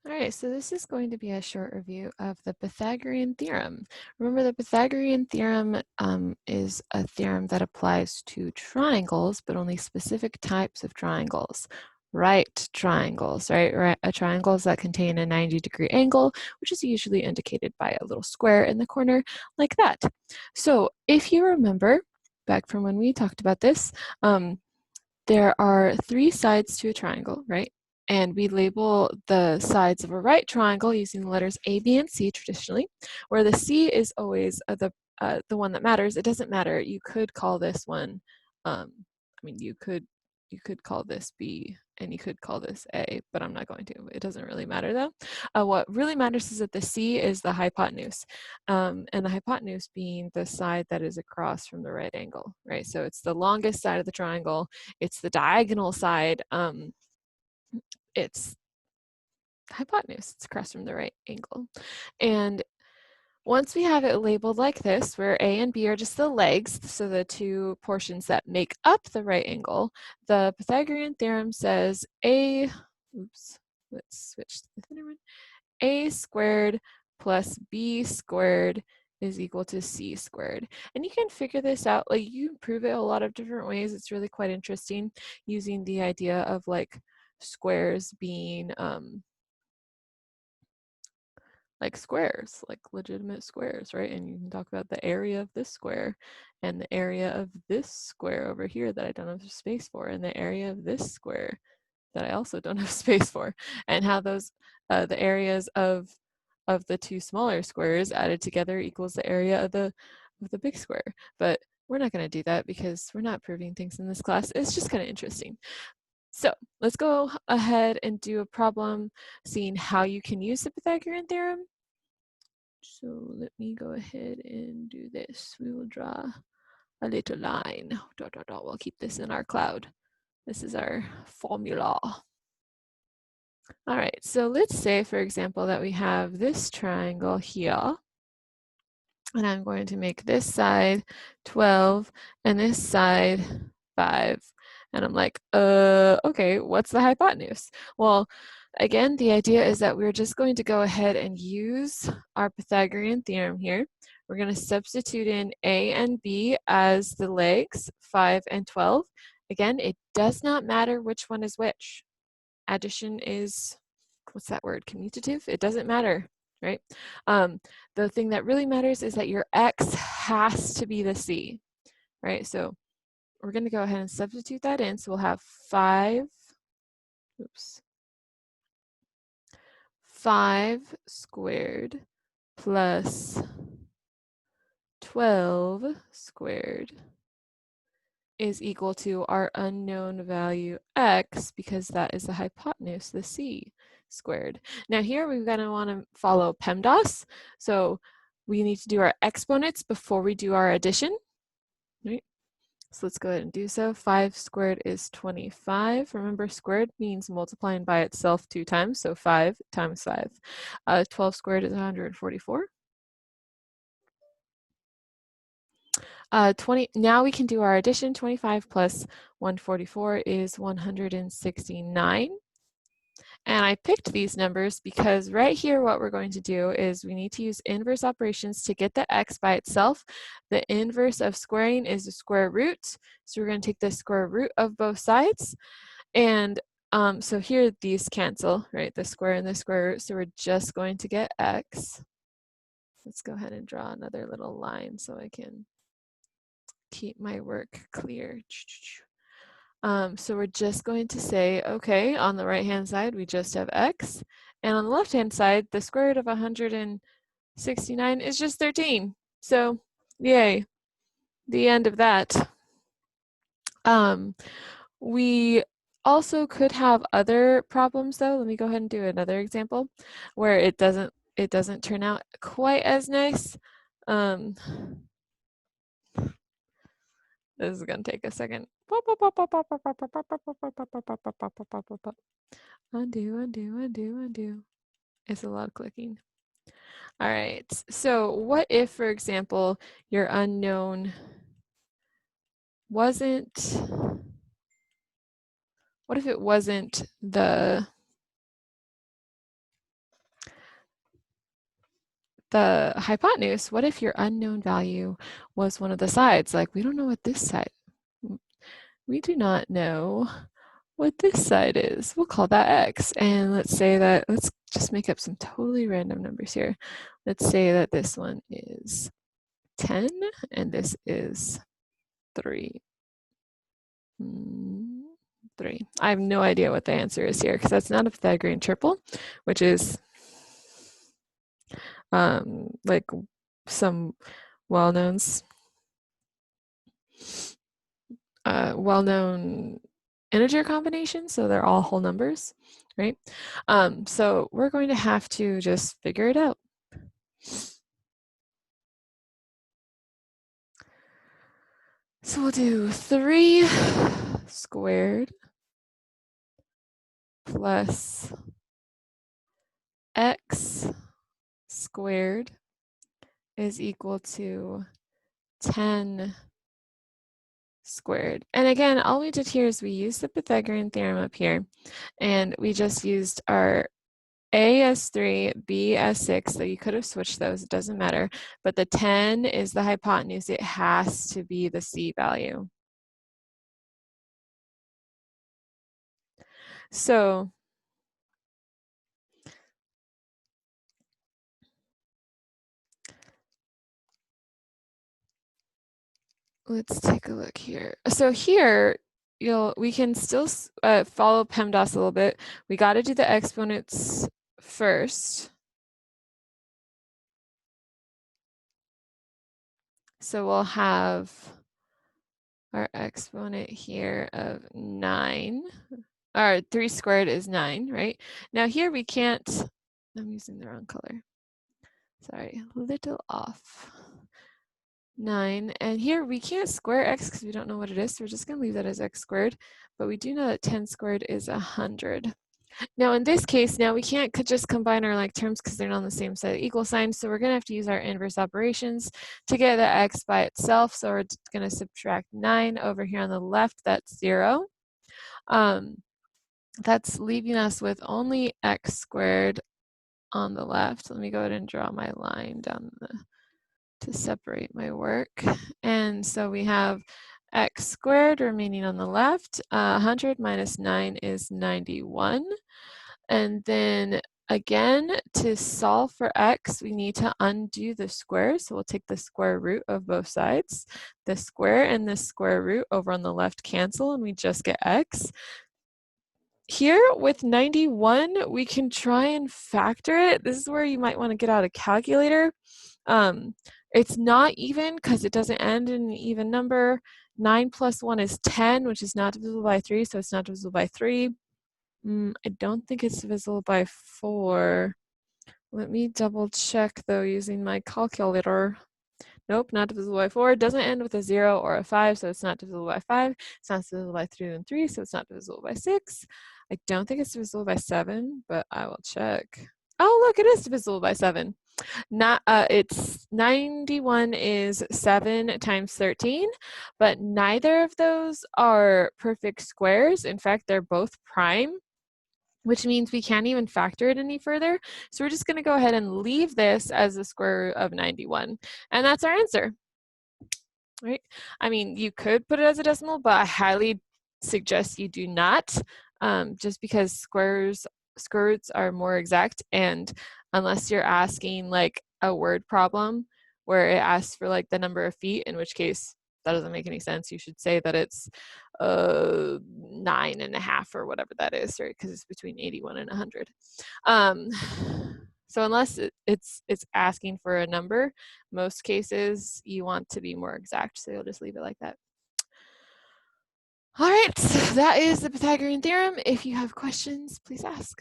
All right, so this is going to be a short review of the Pythagorean theorem. Remember, the Pythagorean theorem is a theorem that applies to triangles, but only specific types of triangles. Right triangles, right? Triangles that contain a 90-degree angle, which is usually indicated by a little square in the corner like that. So if you remember back from when we talked about this, there are three sides to a triangle, right? And we label the sides of a right triangle using the letters A, B, and C traditionally, where the C is always the one that matters. It doesn't matter. You could call this one, you could call this B and you could call this A, but I'm not going to. It doesn't really matter though. What really matters is that the C is the hypotenuse, and the hypotenuse being the side that is across from the right angle, right? So it's the longest side of the triangle. It's the diagonal side. It's hypotenuse. It's across from the right angle. And once we have it labeled like this, where A and B are just the legs, so the two portions that make up the right angle, the Pythagorean theorem says let's switch to the thinner one, A squared plus B squared is equal to C squared. And you can figure this out, like you can prove it a lot of different ways. It's really quite interesting using the idea of like squares being like squares, like legitimate squares, right? And you can talk about the area of this square and the area of this square over here that I don't have space for, and the area of this square that I also don't have space for, and how those the areas of the two smaller squares added together equals the area of the big square. But we're not going to do that because we're not proving things in this class. It's just kind of interesting. So let's go ahead and do a problem seeing how you can use the Pythagorean theorem. So let me go ahead and do this. We will draw a little line. Dot, dot, dot. We'll keep this in our cloud. This is our formula. All right, so let's say, for example, that we have this triangle here. And I'm going to make this side 12 and this side 5. And I'm like, okay, what's the hypotenuse? Well, again, the idea is that we're just going to go ahead and use our Pythagorean theorem here. We're going to substitute in A and B as the legs, 5 and 12. Again, it does not matter which one is which. Addition is, what's that word, commutative? It doesn't matter, right? The thing that really matters is that your x has to be the c, right? So we're going to go ahead and substitute that in. So we'll have 5 squared plus 12 squared is equal to our unknown value x, because that is the hypotenuse, the c squared. Now here we're going to want to follow PEMDAS. So we need to do our exponents before we do our addition, right? So let's go ahead and do so. 5 squared is 25. Remember, squared means multiplying by itself 2 times, so 5 times 5. 12 squared is 144. now we can do our addition. 25 plus 144 is 169. And I picked these numbers because right here what we're going to do is we need to use inverse operations to get the x by itself. The inverse of squaring is the square root. So we're going to take the square root of both sides. And so here these cancel, right? The square and the square root. So we're just going to get x. Let's go ahead and draw another little line so I can keep my work clear. So we're just going to say, okay, on the right-hand side, we just have x. And on the left-hand side, the square root of 169 is just 13. So yay, the end of that. We also could have other problems though. Let me go ahead and do another example where it doesn't turn out quite as nice. This is going to take a second. Undo, undo, undo, undo. It's a lot of clicking. All right, so what if, for example, your unknown wasn't, what if it wasn't the the hypotenuse, what if your unknown value was one of the sides? Like, we don't know what this side, we do not know what this side is. We'll call that x. And let's say that, let's just make up some totally random numbers here. Let's say that this one is 10 and this is 3. 3. I have no idea what the answer is here because that's not a Pythagorean triple, which is like some well-known integer combinations, so they're all whole numbers, right? So we're going to have to just figure it out. So we'll do 3 squared plus x squared is equal to 10 squared. And again, all we did here is we used the Pythagorean theorem up here, and we just used our A as 3, B as 6, so you could have switched those, it doesn't matter. But the 10 is the hypotenuse, it has to be the C value. So let's take a look here. So here, we can still follow PEMDAS a little bit. We got to do the exponents first. So we'll have our exponent here of 9. Or 3 squared is 9, right? Now here we can't, I'm using the wrong color. Sorry, a little off. 9, and here we can't square x because we don't know what it is, so we're just going to leave that as x squared, but we do know that 10 squared is 100. Now in this case, now we can't just combine our like terms because they're not on the same side of the equal sign, so we're going to have to use our inverse operations to get the x by itself, so we're going to subtract 9 over here on the left, that's 0. That's leaving us with only x squared on the left. Let me go ahead and draw my line down to separate my work. And so we have x squared remaining on the left. 100 minus 9 is 91. And then again, to solve for x, we need to undo the square. So we'll take the square root of both sides. The square and the square root over on the left cancel, and we just get x. Here with 91, we can try and factor it. This is where you might want to get out a calculator. It's not even because it doesn't end in an even number. 9 plus 1 is 10, which is not divisible by 3, so it's not divisible by 3. I don't think it's divisible by 4. Let me double check though using my calculator. Nope, not divisible by 4. It doesn't end with a 0 or a 5, so it's not divisible by 5. It's not divisible by 3 and 3, so it's not divisible by 6. I don't think it's divisible by 7, but I will check. Oh, look, it is divisible by 7. It's 91 is 7 times 13, but neither of those are perfect squares. In fact, they're both prime, which means we can't even factor it any further. So we're just going to go ahead and leave this as the square root of 91. And that's our answer, right? I mean, you could put it as a decimal, but I highly suggest you do not, just because square roots are more exact. And unless you're asking like a word problem where it asks for like the number of feet, in which case that doesn't make any sense. You should say that it's 9.5 or whatever that is, right? Because it's between 81 and 100. So unless it's asking for a number, most cases you want to be more exact. So you'll just leave it like that. All right, that is the Pythagorean theorem. If you have questions, please ask.